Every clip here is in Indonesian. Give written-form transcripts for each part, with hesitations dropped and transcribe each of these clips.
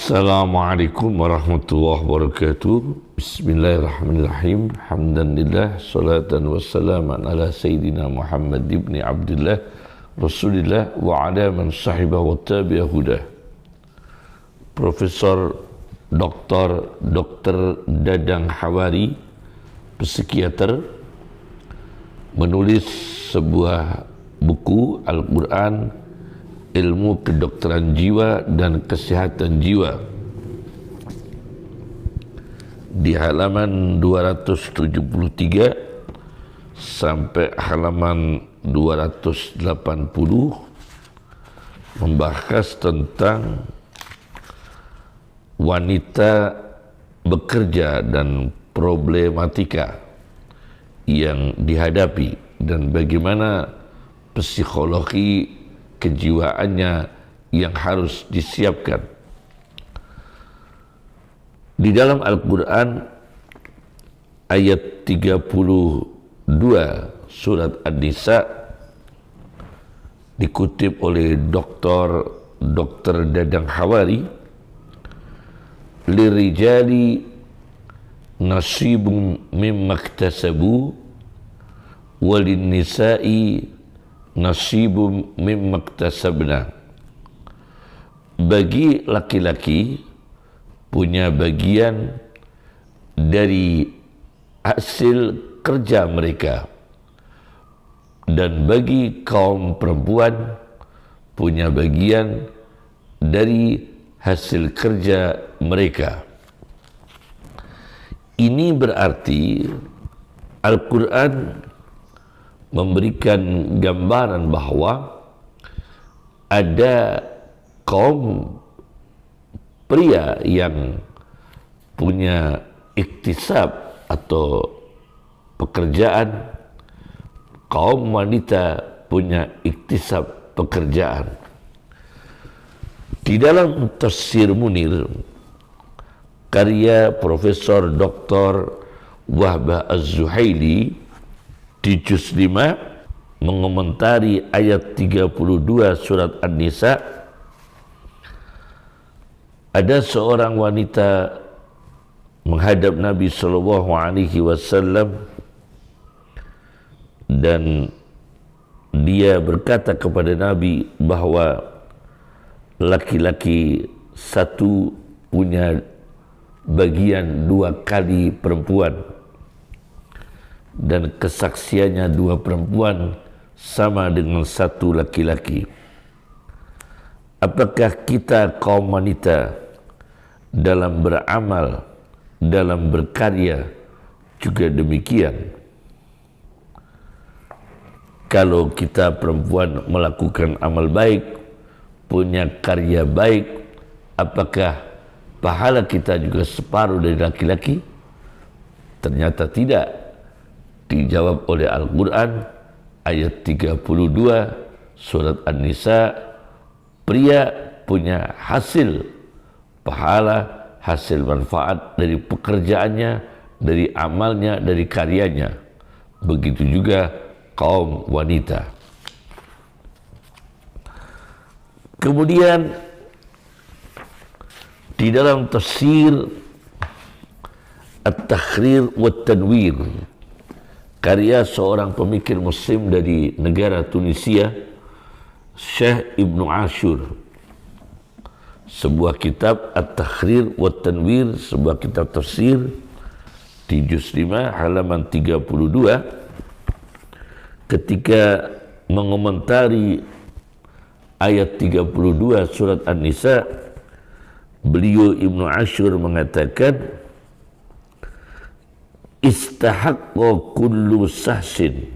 Assalamualaikum warahmatullahi wabarakatuh. Bismillahirrahmanirrahim. Hamdanillah, salatan wassalaman ala Sayyidina Muhammad ibn Abdullah Rasulillah wa ala man sahibah wa tabi'ah hudah. Profesor Dr. Dadang Hawari, psikiater, menulis sebuah buku Al-Quran, Ilmu Kedokteran Jiwa dan Kesehatan Jiwa, di halaman 273 sampai halaman 280 membahas tentang wanita bekerja dan problematika yang dihadapi dan bagaimana psikologi kejiwaannya yang harus disiapkan. Di dalam Al-Quran ayat 32 surat An-Nisa dikutip oleh Dr. Dadang Hawari, lirijali nasibun mimma iktasabu walin nisa'i nasibum mimma iktasabna. Bagi laki-laki punya bagian dari hasil kerja mereka, dan bagi kaum perempuan punya bagian dari hasil kerja mereka. Ini berarti Al-Quran memberikan gambaran bahwa ada kaum pria yang punya iktisab atau pekerjaan, kaum wanita punya iktisab pekerjaan. Di dalam Tafsir Munir karya Profesor Dr. Wahbah Az-Zuhaili di juz 5 mengomentari ayat 32 surat An-Nisa, ada seorang wanita menghadap Nabi SAW dan dia berkata kepada Nabi bahwa laki-laki satu punya bagian 2 kali perempuan, dan kesaksiannya 2 perempuan sama dengan 1 laki-laki. Apakah kita kaum wanita dalam beramal, dalam berkarya juga demikian? Kalau kita perempuan melakukan amal baik, punya karya baik, apakah pahala kita juga separuh dari laki-laki? Ternyata tidak. Dijawab oleh Al-Quran ayat 32 surat An-Nisa, pria punya hasil pahala, hasil manfaat dari pekerjaannya, dari amalnya, dari karyanya. Begitu juga kaum wanita. Kemudian di dalam tafsir At-Tahrir wa Tanwir karya seorang pemikir muslim dari negara Tunisia, Syekh Ibnu Ashur, sebuah kitab At-Tahrir wa Tanwir, sebuah kitab tafsir di juz 5 halaman 32, ketika mengomentari ayat 32 surat An-Nisa, beliau Ibnu Ashur mengatakan, istahaqqa kullu sahsin,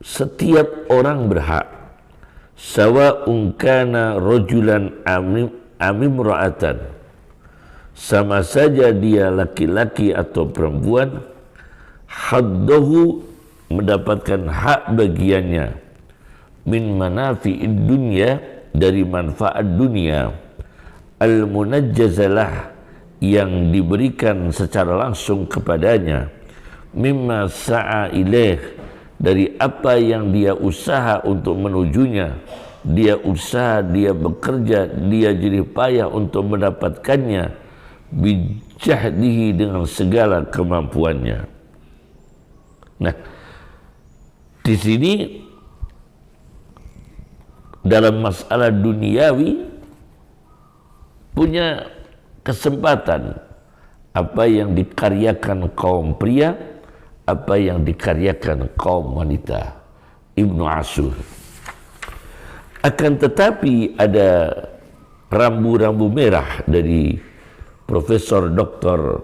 setiap orang berhak, sawa'un kana rajulan amim ra'atan, sama saja dia laki-laki atau perempuan, haddahu, mendapatkan hak bagiannya, min manafi'id dunya, dari manfaat dunia, al-munajjazalah, yang diberikan secara langsung kepadanya, mimma sa'a ilaih, dari apa yang dia usaha untuk menujunya, dia usaha, dia bekerja, dia jerih payah untuk mendapatkannya bijahdihi, dengan segala kemampuannya. Nah, di sini dalam masalah duniawi punya kesempatan apa yang dikaryakan kaum pria, apa yang dikaryakan kaum wanita. Ibnu Ashur. Akan tetapi ada rambu-rambu merah dari Profesor Dr.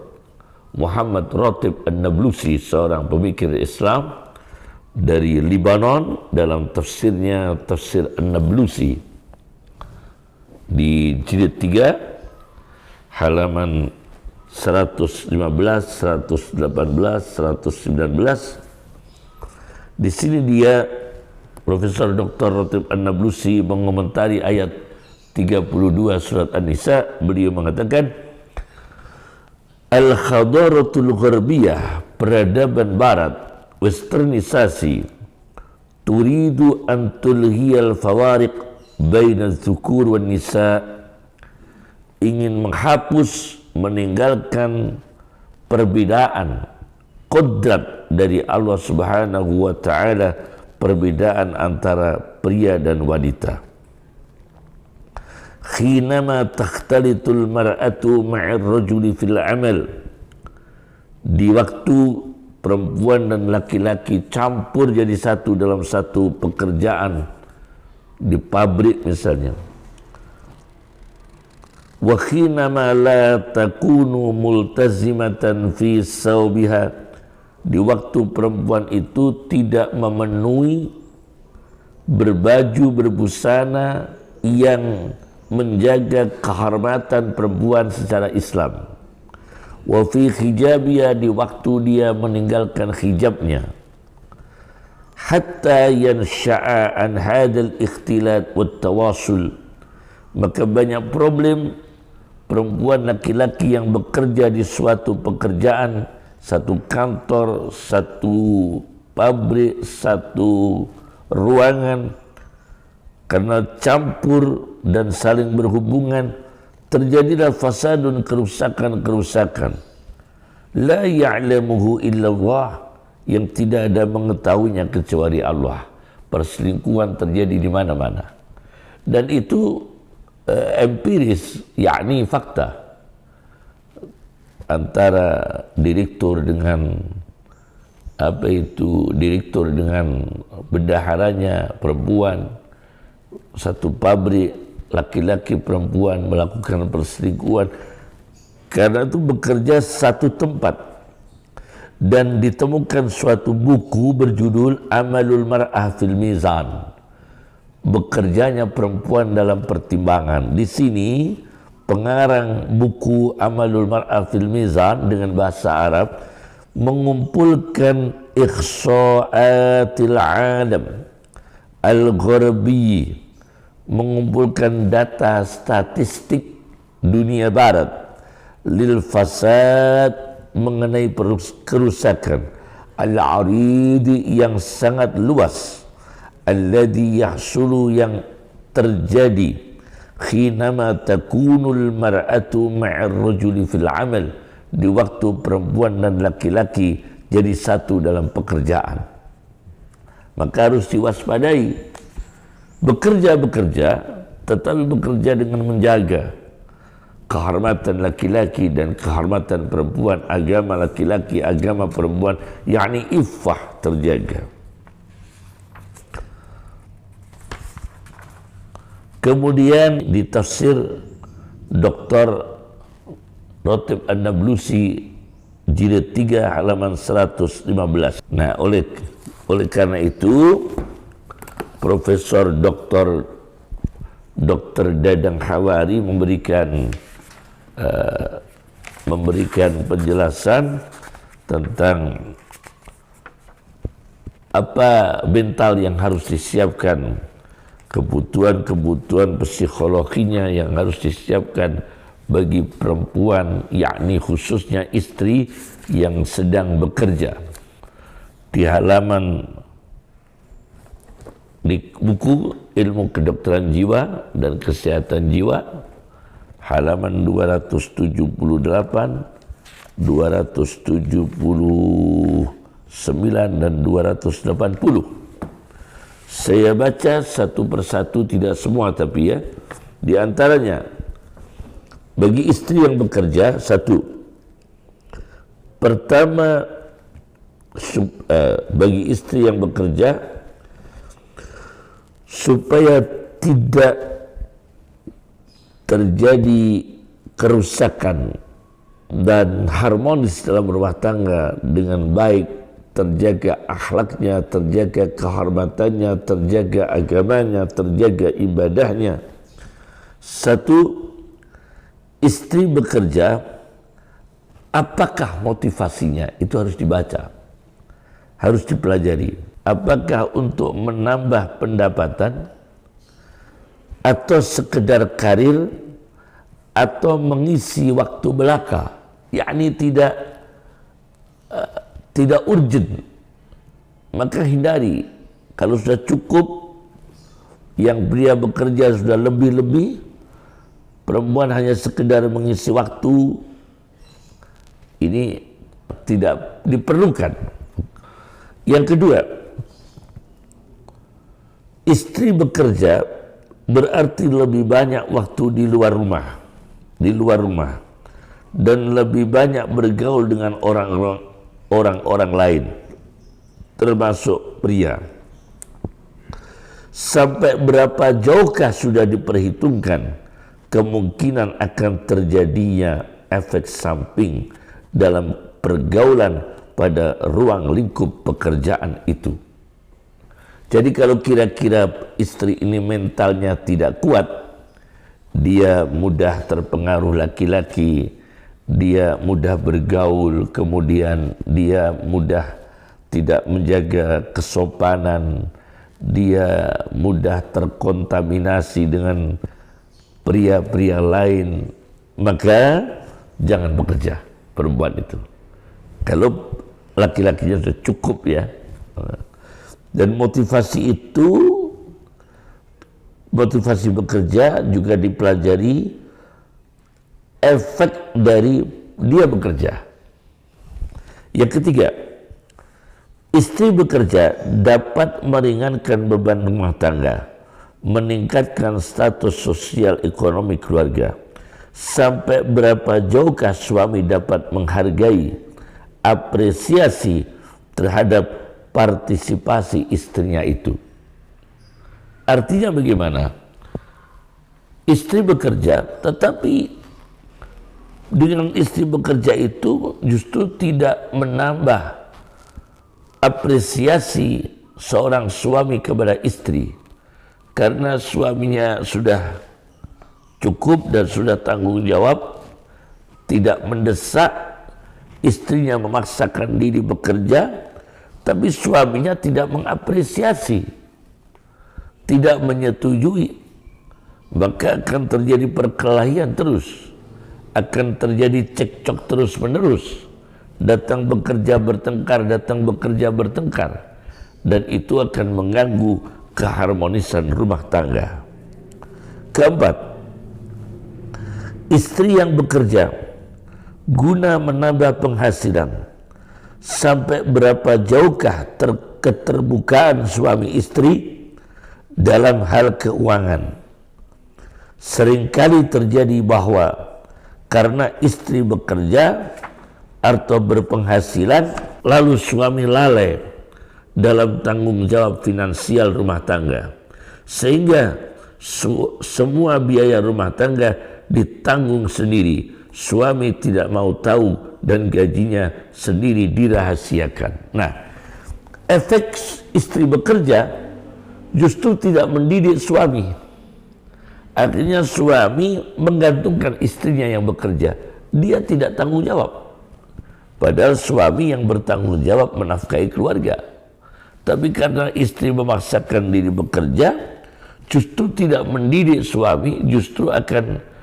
Muhammad Ratib An-Nablusi, seorang pemikir Islam dari Libanon, dalam tafsirnya Tafsir An-Nablusi di jilid 3 halaman 115, 118, 119. Di sini dia, Profesor Dr. Ratib An-Nablusi, mengomentari ayat 32 surat An-Nisa. Beliau mengatakan, al-khadaratul gharbiyah, peradaban barat, westernisasi, turidu an tulhiyal fawariq baina dzukur wan nisa, ingin menghapus, meninggalkan perbedaan kodrat dari Allah Subhanahu wa ta'ala, perbedaan antara pria dan wanita. Khinama takhtalitul mar'atu ma'ir rajuli fil amal, di waktu perempuan dan laki-laki campur jadi satu dalam satu pekerjaan di pabrik misalnya. Wa khinama la takunu multazimatan fi sawbiha, di waktu perempuan itu tidak memenuhi berbaju berbusana yang menjaga kehormatan perempuan secara Islam. Wa fi hijabiyah, di waktu dia meninggalkan hijabnya. Hatta yansha'a an hadal ikhtilat wat tawasul, maka banyak problem perempuan laki-laki yang bekerja di suatu pekerjaan, satu kantor, satu pabrik, satu ruangan, karena campur dan saling berhubungan terjadilah fasadun, kerusakan-kerusakan. La ya'lamuhu illallah, yang tidak ada mengetahuinya kecuali Allah. Perselingkuhan terjadi di mana-mana. Dan itu empiris, yakni fakta. Antara direktur dengan direktur dengan bendaharanya perempuan, satu pabrik, laki-laki perempuan melakukan perselingkuhan karena itu bekerja satu tempat. Dan ditemukan suatu buku berjudul Amalul Mar'ah fil Mizan, bekerjanya perempuan dalam pertimbangan. Di sini pengarang buku Amalul Mar'ah fil Mizan dengan bahasa Arab mengumpulkan ikhsa'atil alam al-gharbi, mengumpulkan data statistik dunia barat lil fasad, mengenai kerusakan al-aridi, yang sangat luas, alladhi yahsulu, yang terjadi, khinama takunul mar'atu ma'ir rajuli fil amal, di waktu perempuan dan laki-laki jadi satu dalam pekerjaan. Maka harus diwaspadai. Bekerja, tetapi bekerja dengan menjaga kehormatan laki-laki dan kehormatan perempuan, agama laki-laki, agama perempuan, yakni iffah terjaga. Kemudian di tafsir Dr. Ratib An-Nablusi jilid 3 halaman 115. Nah, oleh karena itu Profesor Dr. Dadang Hawari memberikan penjelasan tentang apa mental yang harus disiapkan, kebutuhan psikologinya yang harus disiapkan bagi perempuan, yakni khususnya istri yang sedang bekerja. Di halaman di buku Ilmu Kedokteran Jiwa dan Kesehatan Jiwa halaman 278, 279 dan 280. Saya baca satu persatu, tidak semua tapi ya. Di antaranya, bagi istri yang bekerja, satu, pertama, bagi istri yang bekerja, supaya tidak terjadi kerusakan dan harmonis dalam rumah tangga dengan baik, terjaga akhlaknya, terjaga kehormatannya, terjaga agamanya, terjaga ibadahnya. Satu, istri bekerja, apakah motivasinya? Itu harus dibaca, harus dipelajari. Apakah untuk menambah pendapatan, atau sekedar karir, atau mengisi waktu belaka, yakni tidak urgent, maka hindari. Kalau sudah cukup, yang pria bekerja sudah lebih-lebih, perempuan hanya sekedar mengisi waktu, ini tidak diperlukan. Yang kedua, istri bekerja berarti lebih banyak waktu di luar rumah, dan lebih banyak bergaul dengan orang-orang lain, termasuk pria. Sampai berapa jauhkah sudah diperhitungkan kemungkinan akan terjadinya efek samping dalam pergaulan pada ruang lingkup pekerjaan itu. Jadi kalau kira-kira istri ini mentalnya tidak kuat, dia mudah terpengaruh laki-laki, dia mudah bergaul, kemudian dia mudah tidak menjaga kesopanan, dia mudah terkontaminasi dengan pria-pria lain, maka jangan bekerja perempuan itu. Kalau laki-lakinya sudah cukup ya. Dan motivasi itu, motivasi bekerja juga dipelajari efek dari dia bekerja. Yang ketiga, istri bekerja dapat meringankan beban rumah tangga, meningkatkan status sosial ekonomi keluarga. Sampai berapa jauhkah suami dapat menghargai, apresiasi terhadap partisipasi istrinya itu? Artinya bagaimana? Istri bekerja, tetapi dengan istri bekerja itu justru tidak menambah apresiasi seorang suami kepada istri, karena suaminya sudah cukup dan sudah tanggung jawab, tidak mendesak istrinya memaksakan diri bekerja, tapi suaminya tidak mengapresiasi, tidak menyetujui, maka akan terjadi perkelahian terus, akan terjadi cekcok terus-menerus, datang bekerja bertengkar, datang bekerja bertengkar, dan itu akan mengganggu keharmonisan rumah tangga. Keempat, istri yang bekerja guna menambah penghasilan, sampai berapa jauhkah keterbukaan suami istri dalam hal keuangan? Seringkali terjadi bahwa karena istri bekerja atau berpenghasilan, lalu suami lalai dalam tanggung jawab finansial rumah tangga, sehingga semua biaya rumah tangga ditanggung sendiri. Suami tidak mau tahu dan gajinya sendiri dirahasiakan. Nah, efek istri bekerja justru tidak mendidik suami. Artinya suami menggantungkan istrinya yang bekerja. Dia tidak tanggung jawab. Padahal suami yang bertanggung jawab menafkahi keluarga. Tapi karena istri memaksakan diri bekerja, justru tidak mendidik suami, justru akan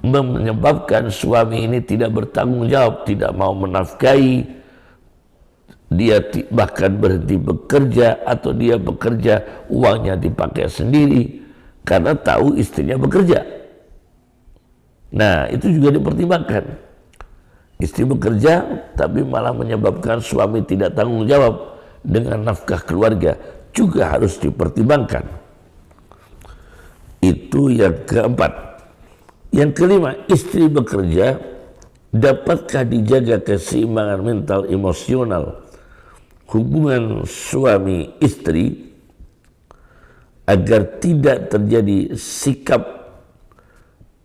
menyebabkan suami ini tidak bertanggung jawab, tidak mau menafkahi, dia bahkan berhenti bekerja atau dia bekerja uangnya dipakai sendiri karena tahu istrinya bekerja. Nah, itu juga dipertimbangkan. Istri bekerja tapi malah menyebabkan suami tidak tanggung jawab dengan nafkah keluarga, juga harus dipertimbangkan. Itu yang keempat. Yang kelima, istri bekerja, dapatkah dijaga keseimbangan mental emosional hubungan suami istri agar tidak terjadi sikap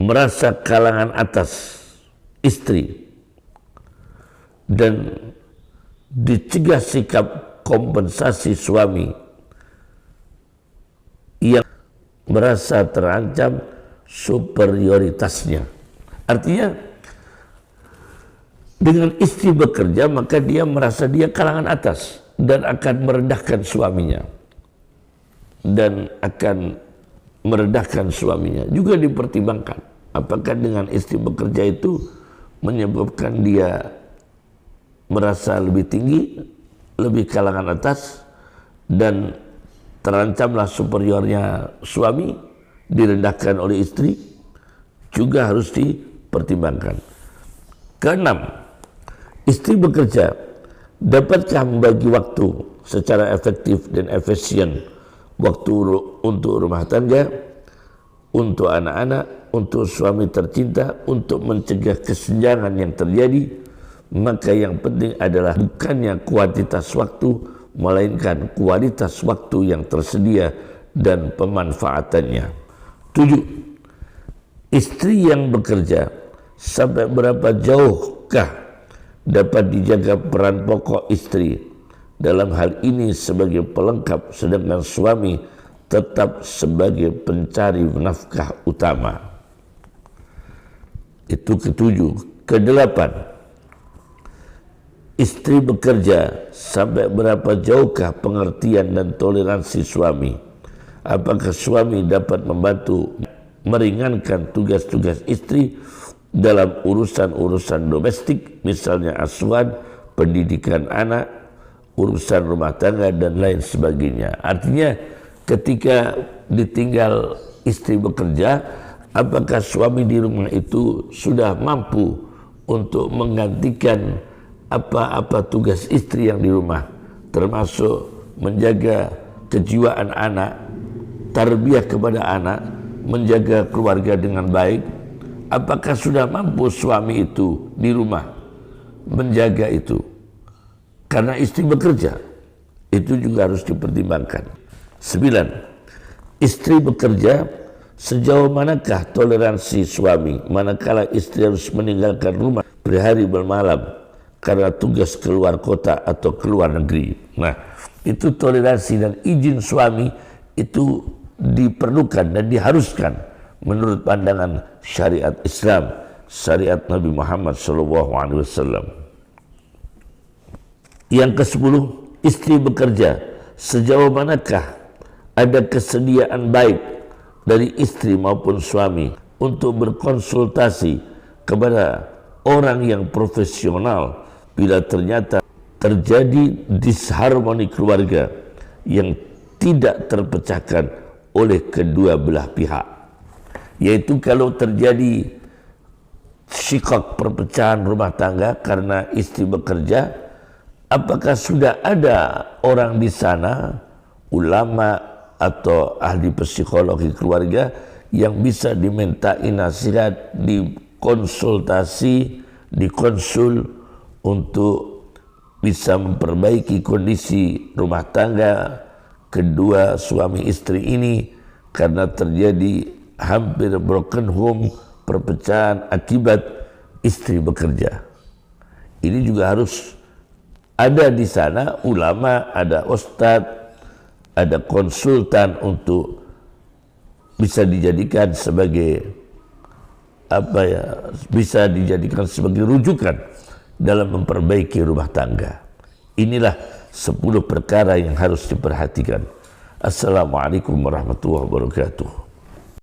merasa kalangan atas istri dan dicegah sikap kompensasi suami yang merasa terancam superioritasnya. Artinya dengan istri bekerja maka dia merasa dia kalangan atas dan akan merendahkan suaminya juga dipertimbangkan. Apakah dengan istri bekerja itu menyebabkan dia merasa lebih tinggi, lebih kalangan atas, dan terancamlah superiornya suami, direndahkan oleh istri, juga harus dipertimbangkan. Keenam, istri bekerja, dapatkah membagi waktu secara efektif dan efisien, waktu untuk rumah tangga, untuk anak-anak, untuk suami tercinta, untuk mencegah kesenjangan yang terjadi. Maka yang penting adalah bukannya kuantitas waktu, melainkan kualitas waktu yang tersedia dan pemanfaatannya. 7. Istri yang bekerja, sampai berapa jauhkah dapat dijaga peran pokok istri dalam hal ini sebagai pelengkap, sedangkan suami tetap sebagai pencari nafkah utama. Itu ketujuh. Kedelapan, istri bekerja, sampai berapa jauhkah pengertian dan toleransi suami? Apakah suami dapat membantu meringankan tugas-tugas istri dalam urusan-urusan domestik, misalnya asuhan, pendidikan anak, urusan rumah tangga, dan lain sebagainya. Artinya ketika ditinggal istri bekerja, apakah suami di rumah itu sudah mampu untuk menggantikan apa-apa tugas istri yang di rumah, termasuk menjaga kejiwaan anak, tarbiyah kepada anak, menjaga keluarga dengan baik. Apakah sudah mampu suami itu di rumah menjaga itu? Karena istri bekerja, itu juga harus dipertimbangkan. 9. Istri bekerja, sejauh manakah toleransi suami manakala istri harus meninggalkan rumah berhari bermalam karena tugas keluar kota atau keluar negeri. Nah, itu toleransi dan izin suami itu diperlukan dan diharuskan menurut pandangan syariat Islam, syariat Nabi Muhammad SAW. Yang ke-10, istri bekerja, sejauh manakah ada kesediaan baik dari istri maupun suami untuk berkonsultasi kepada orang yang profesional bila ternyata terjadi disharmoni keluarga yang tidak terpecahkan oleh kedua belah pihak. Yaitu kalau terjadi syikak, perpecahan rumah tangga karena istri bekerja, apakah sudah ada orang di sana, ulama atau ahli psikologi keluarga yang bisa dimintai nasihat, dikonsultasi, dikonsul untuk bisa memperbaiki kondisi rumah tangga kedua suami istri ini karena terjadi hampir broken home, perpecahan akibat istri bekerja. Ini juga harus ada di sana ulama, ada ustadz, ada konsultan untuk bisa dijadikan sebagai bisa dijadikan sebagai rujukan dalam memperbaiki rumah tangga. Inilah 10 perkara yang harus diperhatikan. Assalamualaikum warahmatullahi wabarakatuh.